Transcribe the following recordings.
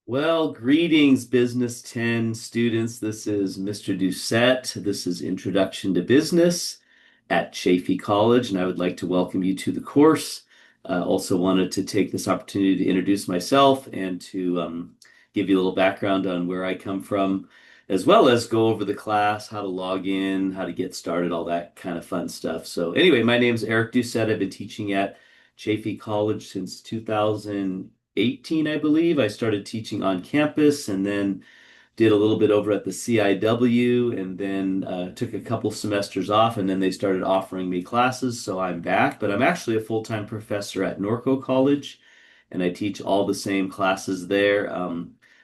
Well, greetings, Business 10 students. This is Mr. Doucette. This is Introduction to Business at Chaffey College, and I would like to welcome you to the course. Also wanted to take this opportunity to introduce myself and to give you a little background on where I come from, as well as go over the class, how to log in, how to get started, all that kind of fun stuff. So anyway, my name is Eric Doucette. I've been teaching at Chaffey College since 2018, I believe. I started teaching on campus and then did a little bit over at the CIW and then took a couple semesters off and then they started offering me classes. So I'm back, but I'm actually a full-time professor at Norco College and I teach all the same classes there.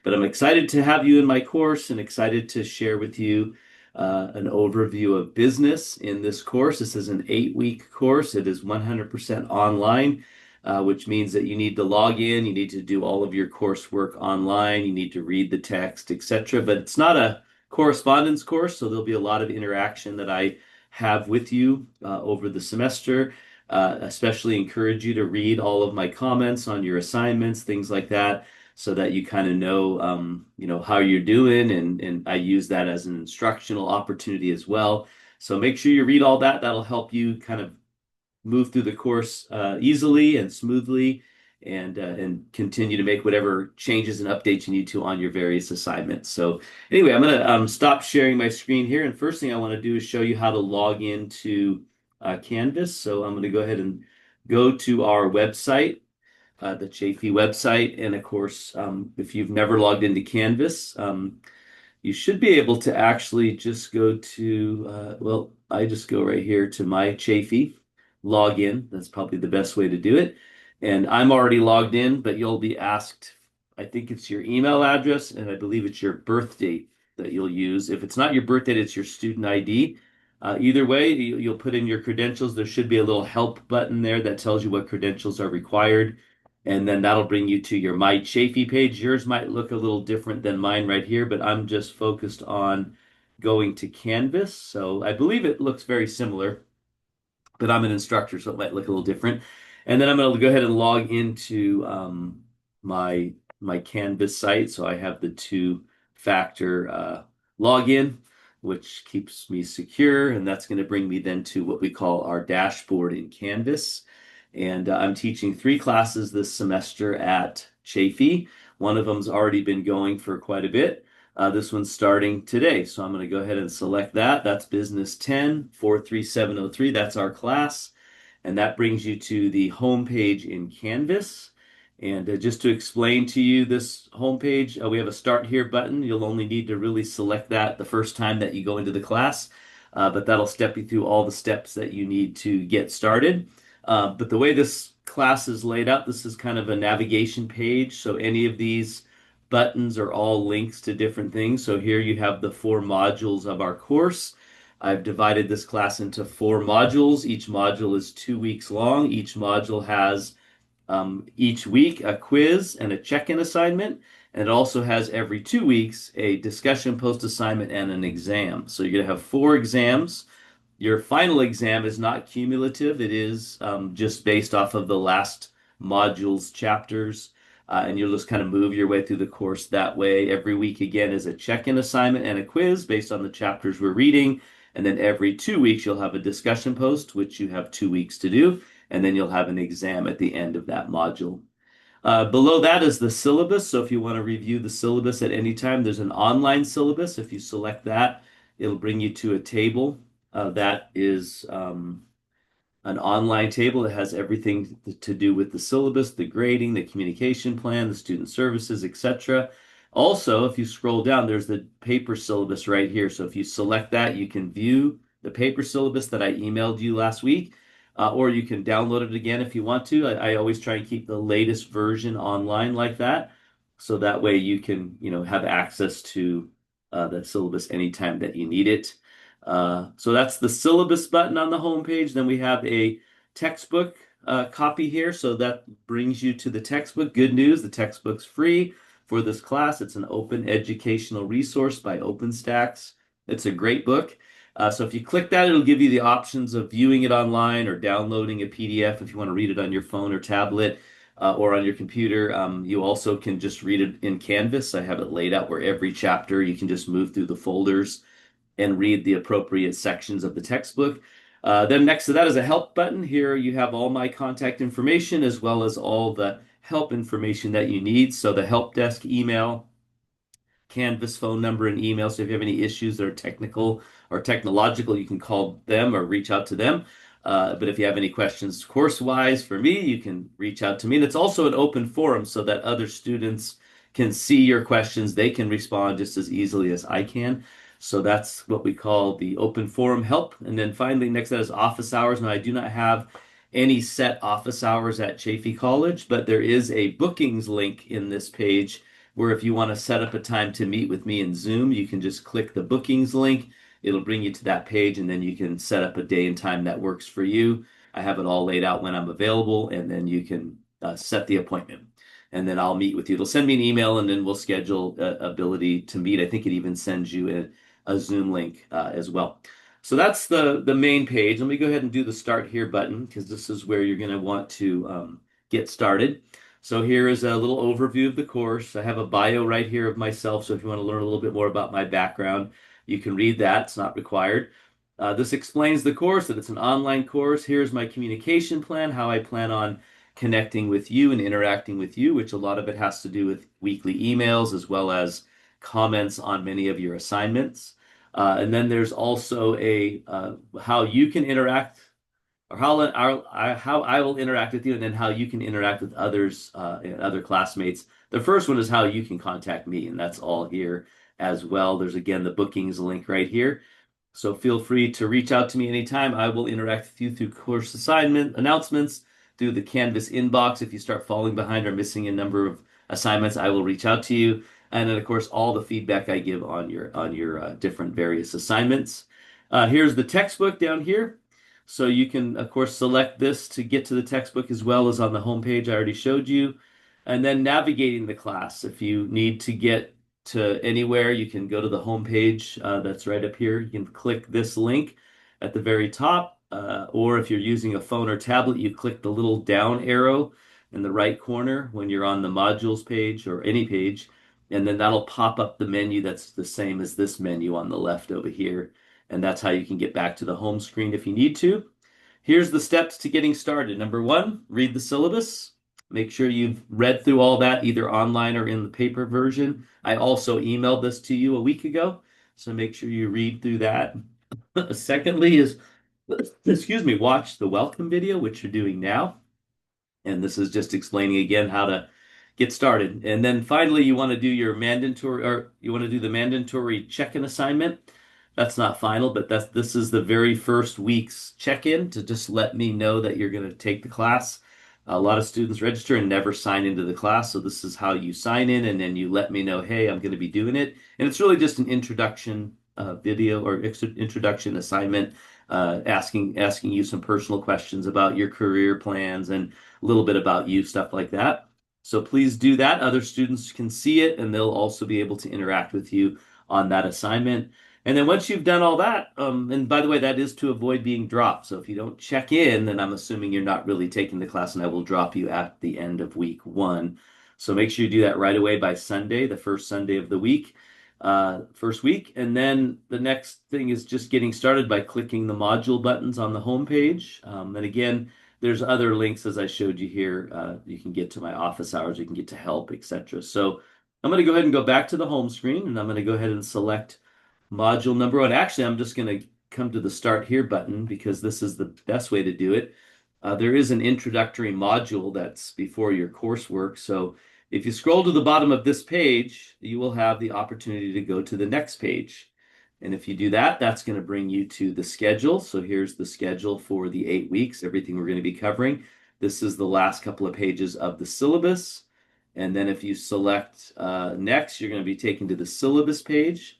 But I'm excited to have you in my course and excited to share with you an overview of business in this course. This is an 8-week course. It is 100% online, which means that you need to log in, you need to do all of your coursework online, you need to read the text, etc. But it's not a correspondence course, so there'll be a lot of interaction that I have with you over the semester. Especially encourage you to read all of my comments on your assignments, things like that, so that you kind of know, how you're doing, and I use that as an instructional opportunity as well. So make sure you read all that. That'll help you kind of move through the course easily and smoothly, and continue to make whatever changes and updates you need to on your various assignments. So anyway, I'm gonna stop sharing my screen here, and first thing I want to do is show you how to log into Canvas. So I'm going to go ahead and go to our website, the Chaffey website, and of course, if you've never logged into Canvas, you should be able to actually just go to, well, I just go right here to my Chaffey, log in. That's probably the best way to do it. And I'm already logged in, but you'll be asked, I think it's your email address, and I believe it's your birth date that you'll use. If it's not your birth date, it's your student ID. Either way, you'll put in your credentials. There should be a little help button there that tells you what credentials are required. And then that'll bring you to your My Chafee page. Yours might look a little different than mine right here, but I'm just focused on going to Canvas. So I believe it looks very similar, but I'm an instructor, so it might look a little different. And then I'm going to go ahead and log into my my Canvas site. So I have the two-factor login, which keeps me secure, and that's going to bring me then to what we call our dashboard in Canvas. And I'm teaching 3 classes this semester at Chaffey. One of them's already been going for quite a bit. This one's starting today. So I'm going to go ahead and select that. That's Business 10 43703. That's our class. And that brings you to the home page in Canvas. And just to explain to you this home page, we have a Start Here button. You'll only need to really select that the first time that you go into the class, but that'll step you through all the steps that you need to get started. But the way this class is laid out, this is kind of a navigation page. So any of these buttons are all links to different things. So here you have the 4 modules of our course. I've divided this class into 4 modules. Each module is 2 weeks long. Each module has each week a quiz and a check-in assignment. And it also has every 2 weeks a discussion post assignment and an exam. So you're going to have 4 exams. Your final exam is not cumulative. It is just based off of the last module's chapters. And you'll just kind of move your way through the course that way. Every week, again, is a check-in assignment and a quiz based on the chapters we're reading. And then every 2 weeks, you'll have a discussion post, which you have 2 weeks to do. And then you'll have an exam at the end of that module. Below that is the syllabus. So if you want to review the syllabus at any time, there's an online syllabus. If you select that, it'll bring you to a table that is an online table that has everything to do with the syllabus, the grading, the communication plan, the student services, etc. Also, if you scroll down, there's the paper syllabus right here. So if you select that, you can view the paper syllabus that I emailed you last week, or you can download it again if you want to. I always try and keep the latest version online like that, so that way you can, have access to the syllabus anytime that you need it. So that's the syllabus button on the home page. Then we have a textbook copy here. So that brings you to the textbook. Good news, the textbook's free for this class. It's an open educational resource by OpenStax. It's a great book. So if you click that, it'll give you the options of viewing it online or downloading a PDF if you want to read it on your phone or tablet. or on your computer. You also can just read it in Canvas. I have it laid out where every chapter you can just move through the folders and read the appropriate sections of the textbook. Then next to that is a help button. Here you have all my contact information as well as all the help information that you need. So the help desk email, Canvas phone number and email. So if you have any issues that are technical or technological, you can call them or reach out to them. But if you have any questions course-wise for me, you can reach out to me. And it's also an open forum so that other students can see your questions. They can respond just as easily as I can. So that's what we call the open forum help. And then finally, next to that is office hours. Now, I do not have any set office hours at Chaffey College, but there is a bookings link in this page where if you want to set up a time to meet with me in Zoom, you can just click the bookings link. It'll bring you to that page, and then you can set up a day and time that works for you. I have it all laid out when I'm available, and then you can set the appointment. And then I'll meet with you. It'll send me an email, and then we'll schedule ability to meet. I think it even sends you a Zoom link as well. So that's the main page. Let me go ahead and do the Start Here button because this is where you're going to want to get started. So here is a little overview of the course. I have a bio right here of myself, so if you want to learn a little bit more about my background, you can read that. It's not required. This explains the course, that it's an online course. Here's my communication plan, how I plan on connecting with you and interacting with you, which a lot of it has to do with weekly emails as well as comments on many of your assignments. And then there's also a how you can interact or how I will interact with you, and then how you can interact with others and other classmates. The first one is how you can contact me, and that's all here as well. There's again the bookings link right here. So feel free to reach out to me anytime. I will interact with you through course assignment announcements, through the Canvas inbox. If you start falling behind or missing a number of assignments, I will reach out to you. And then, of course, all the feedback I give on your different various assignments. Here's the textbook down here. So you can, of course, select this to get to the textbook as well as on the home page I already showed you. And then navigating the class. If you need to get to anywhere, you can go to the home page that's right up here. You can click this link at the very top. Or if you're using a phone or tablet, you click the little down arrow in the right corner when you're on the modules page or any page. And then that'll pop up the menu that's the same as this menu on the left over here. And that's how you can get back to the home screen if you need to. Here's the steps to getting started. Number one, read the syllabus. Make sure you've read through all that either online or in the paper version. I also emailed this to you a week ago, so make sure you read through that. Secondly is, excuse me, watch the welcome video, which you're doing now. And this is just explaining again how to get started. And then finally, you want to do your mandatory, or you want to do the mandatory check-in assignment. That's not final, but this is the very first week's check-in to just let me know that you're going to take the class. A lot of students register and never sign into the class, so this is how you sign in, and then you let me know, hey, I'm going to be doing it. And it's really just an introduction video or introduction assignment, asking you some personal questions about your career plans and a little bit about you, stuff like that. So please do that. Other students can see it, and they'll also be able to interact with you on that assignment. And then once you've done all that, and by the way, that is to avoid being dropped. So if you don't check in, then I'm assuming you're not really taking the class, and I will drop you at the end of week one. So make sure you do that right away by Sunday, the first Sunday of the week, first week. And then the next thing is just getting started by clicking the module buttons on the home page. And again, there's other links as I showed you here. You can get to my office hours, you can get to help, etc. So I'm going to go ahead and go back to the home screen, and I'm going to go ahead and select module number one. Actually, I'm just going to come to the Start Here button because this is the best way to do it. There is an introductory module that's before your coursework. So if you scroll to the bottom of this page, you will have the opportunity to go to the next page. And if you do that, that's going to bring you to the schedule. So here's the schedule for the 8 weeks, everything we're going to be covering. This is the last couple of pages of the syllabus. And then if you select next, you're going to be taken to the syllabus page.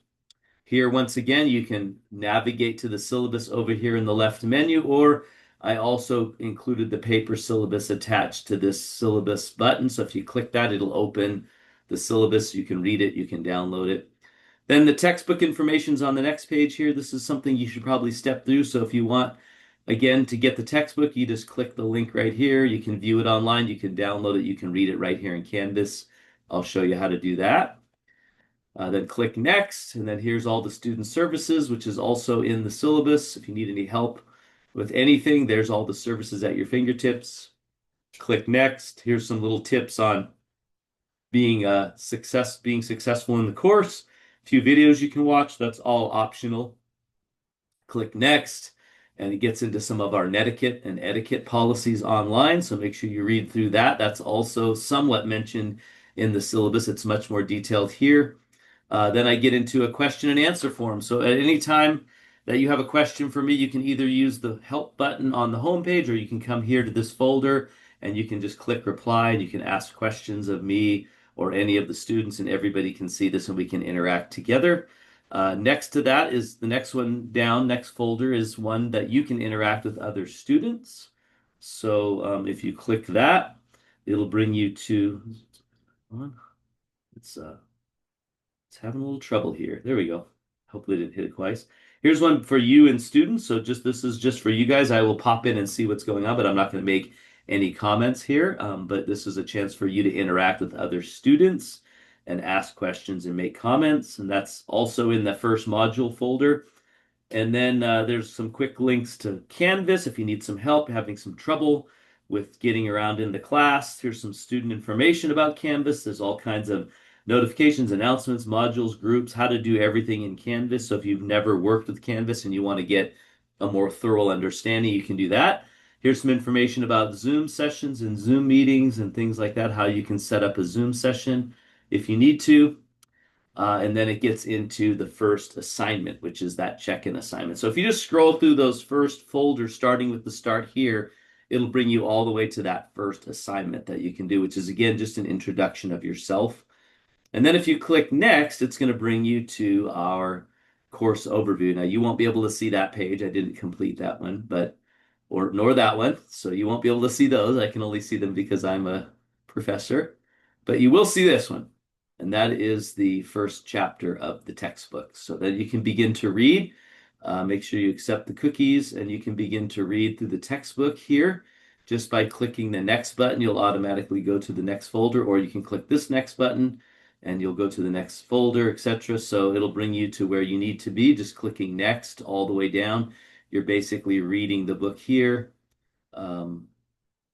Here, once again, you can navigate to the syllabus over here in the left menu, or I also included the paper syllabus attached to this syllabus button. So if you click that, it'll open the syllabus. You can read it, you can download it. Then the textbook information is on the next page here. This is something you should probably step through. So if you want Again, to get the textbook, you just click the link right here. You can view it online. You can download it. You can read it right here in Canvas. I'll show you how to do that. Then click next, and then here's all the student services, which is also in the syllabus. If you need any help with anything, there's all the services at your fingertips. Click next. Here's some little tips on being successful in the course. A few videos you can watch. That's all optional. Click next, and it gets into some of our netiquette and etiquette policies online. So make sure you read through that. That's also somewhat mentioned in the syllabus. It's much more detailed here. Then I get into a question and answer form. So at any time that you have a question for me, you can either use the help button on the home page, or you can come here to this folder and you can just click reply, and you can ask questions of me or any of the students, and everybody can see this and we can interact together. Next to that is the next one down, next folder is one that you can interact with other students. So if you click that, it'll bring you to, it's it's having a little trouble here. There we go. Hopefully it didn't hit it twice. Here's one for you and students. So this is just for you guys. I will pop in and see what's going on, but I'm not going to make any comments here. But this is a chance for you to interact with other students and ask questions and make comments. And that's also in the first module folder. And then there's some quick links to Canvas if you need some help having some trouble with getting around in the class. Here's some student information about Canvas. There's all kinds of notifications, announcements, modules, groups, how to do everything in Canvas. So if you've never worked with Canvas and you want to get a more thorough understanding, you can do that. Here's some information about Zoom sessions and Zoom meetings and things like that, how you can set up a Zoom session if you need to. And then it gets into the first assignment, which is that check-in assignment. So if you just scroll through those first folders, starting with the start here, it'll bring you all the way to that first assignment that you can do, which is, again, just an introduction of yourself. And then if you click next, it's going to bring you to our course overview. Now, you won't be able to see that page. I didn't complete that one, but nor that one. So you won't be able to see those. I can only see them because I'm a professor. But you will see this one. And that is the first chapter of the textbook. So that you can begin to read. Make sure you accept the cookies, and you can begin to read through the textbook here. Just by clicking the next button, you'll automatically go to the next folder, or you can click this next button and you'll go to the next folder, etc. So it'll bring you to where you need to be, just clicking next all the way down. You're basically reading the book here. And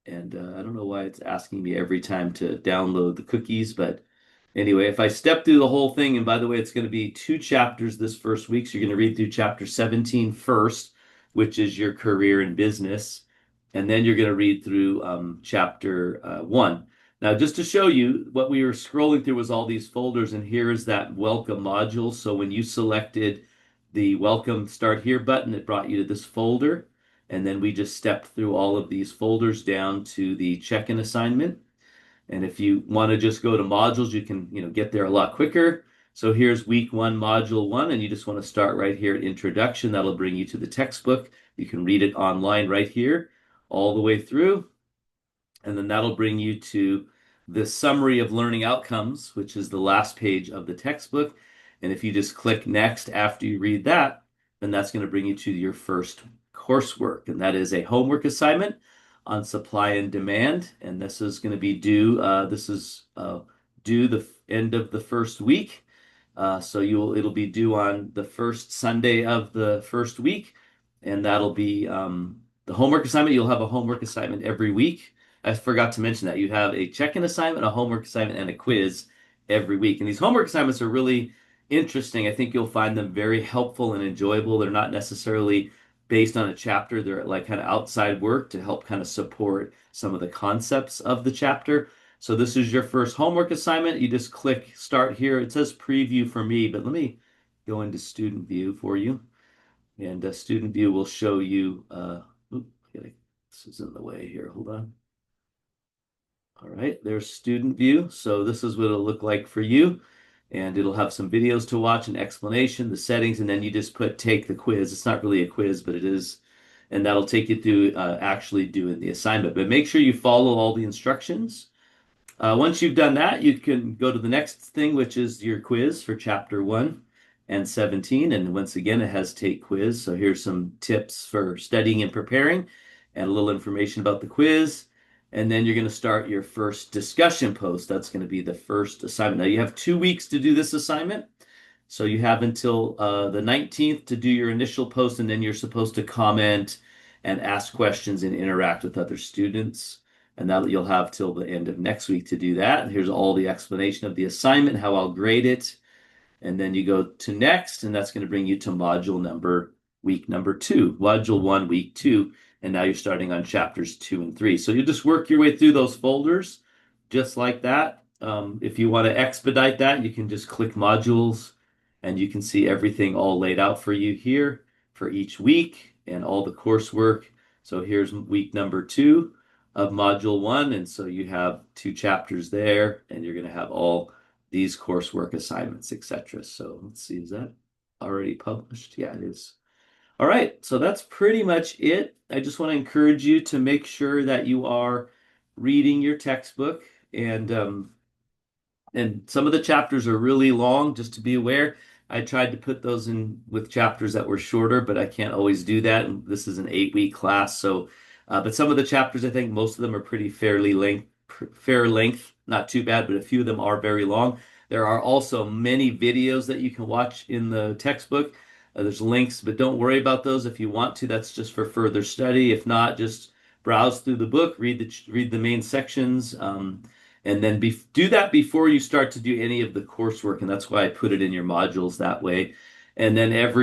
I don't know why it's asking me every time to download the cookies, but anyway, if I step through the whole thing, and by the way, it's going to be 2 chapters this first week. So you're going to read through chapter 17 first, which is your career in business. And then you're going to read through chapter 1. Now, just to show you, what we were scrolling through was all these folders, and here is that welcome module. So when you selected the welcome start here button, it brought you to this folder. And then we just stepped through all of these folders down to the check-in assignment. And if you want to just go to modules, you can, get there a lot quicker. So here's week 1, module 1, and you just want to start right here at introduction. That'll bring you to the textbook. You can read it online right here all the way through. And then that'll bring you to the summary of learning outcomes, which is the last page of the textbook. And if you just click next after you read that, then that's going to bring you to your first coursework. And that is a homework assignment on supply and demand. And this is going to be due, due the end of the first week. So it'll be due on the first Sunday of the first week. And that'll be the homework assignment. You'll have a homework assignment every week. I forgot to mention that you have a check-in assignment, a homework assignment, and a quiz every week. And these homework assignments are really interesting. I think you'll find them very helpful and enjoyable. They're not necessarily based on a chapter. They're like kind of outside work to help kind of support some of the concepts of the chapter. So this is your first homework assignment. You just click start here. It says preview for me, but let me go into student view for you. And student view will show you, this is in the way here. Hold on. All right, there's student view. So this is what it'll look like for you. And it'll have some videos to watch, an explanation, the settings, and then you just take the quiz. It's not really a quiz, but it is. And that'll take you through actually doing the assignment. But make sure you follow all the instructions. Once you've done that, you can go to the next thing, which is your quiz for chapter 1. and 17. And once again, it has take quiz. So here's some tips for studying and preparing and a little information about the quiz. And then you're going to start your first discussion post. That's going to be the first assignment. Now you have 2 weeks to do this assignment. So you have until the 19th to do your initial post, and then you're supposed to comment and ask questions and interact with other students. And that you'll have till the end of next week to do that. And here's all the explanation of the assignment, how I'll grade it. And then you go to next, and that's going to bring you to week number 2, module 1, week 2. And now you're starting on chapters 2 and 3. So you just work your way through those folders just like that. If you want to expedite that, you can just click modules and you can see everything all laid out for you here for each week and all the coursework. So here's week number 2 of module 1. And so you have 2 chapters there, and you're going to have all these coursework assignments, etc. So let's see, is that already published? Yeah, it is. All right, so that's pretty much it. I just want to encourage you to make sure that you are reading your textbook, and some of the chapters are really long, just to be aware. I tried to put those in with chapters that were shorter, but I can't always do that. And this is an 8-week class, so but some of the chapters, I think most of them are pretty fair length, not too bad, but a few of them are very long. There are also many videos that you can watch in the textbook. There's links, but don't worry about those if you want to. That's just for further study. If not, just browse through the book, read the main sections, and then do that before you start to do any of the coursework. And that's why I put it in your modules that way. And then at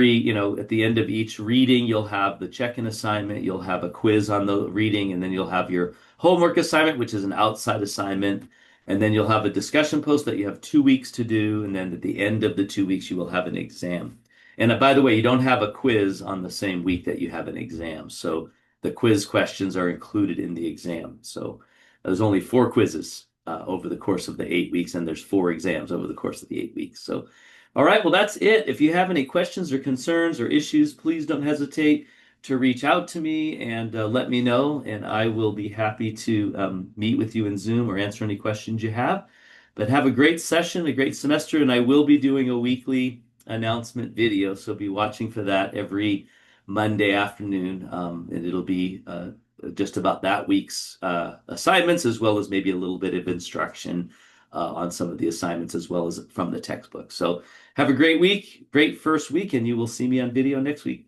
the end of each reading, you'll have the check-in assignment, you'll have a quiz on the reading, and then you'll have your homework assignment, which is an outside assignment. And then you'll have a discussion post that you have 2 weeks to do. And then at the end of the 2 weeks, you will have an exam. And by the way, you don't have a quiz on the same week that you have an exam. So the quiz questions are included in the exam. So there's only 4 quizzes over the course of the 8 weeks, and there's 4 exams over the course of the 8 weeks. So, all right, well, that's it. If you have any questions or concerns or issues, please don't hesitate to reach out to me and let me know, and I will be happy to meet with you in Zoom or answer any questions you have. But have a great session, a great semester, and I will be doing a weekly announcement video, so be watching for that every Monday afternoon, and it'll be just about that week's assignments, as well as maybe a little bit of instruction on some of the assignments, as well as from the textbook. So have a great week, great first week, and you will see me on video next week.